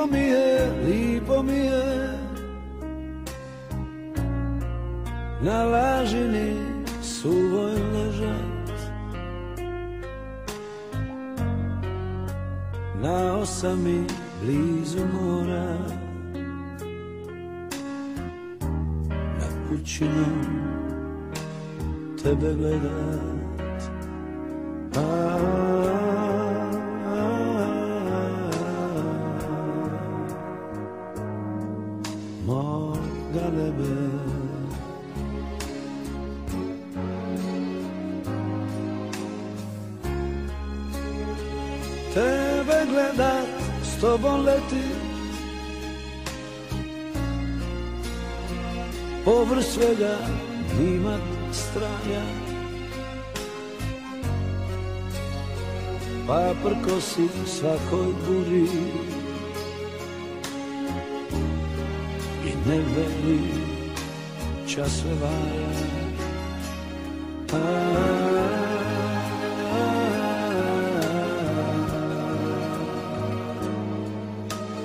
lipo mi je na lažini suvoj ležat, na osami blizu mora, na pućinom tebe gledat. Moga nebe, tebe gledat, s tobom letit, povrh svega imat stranja, pa prkosit svakoj buri i ne veri čas vaja.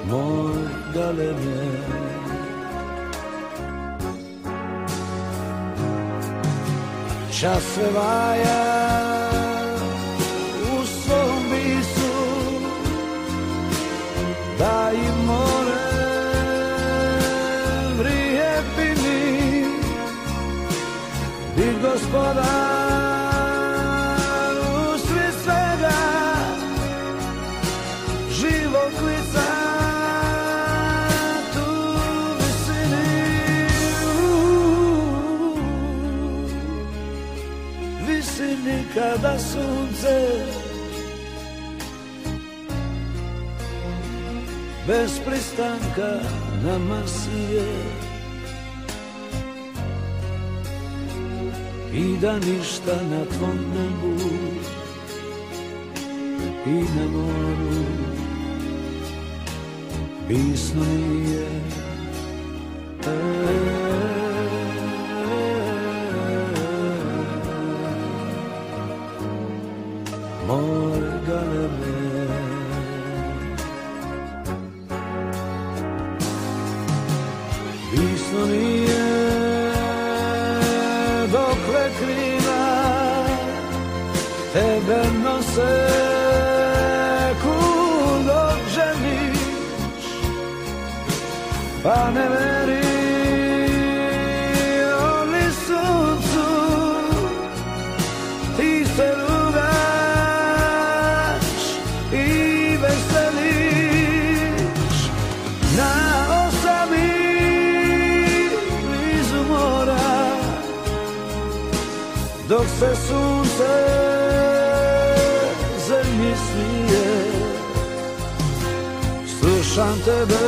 Moj galebe, čas vaja u svom bisu, da i more vrije pini, bit gospodar u svi svega, živog lica tu visini kada sunce bez pristanka nama sije i da ništa na tvom nebu i na moru bisno nije. Moj galebe, bisno nije dokle krila tebe nose kud odženiš, pa ne veri oni suncu, ti se rugaš i veseliš na osami blizu mora, dok se sunce zemlji smije. Slušam tebe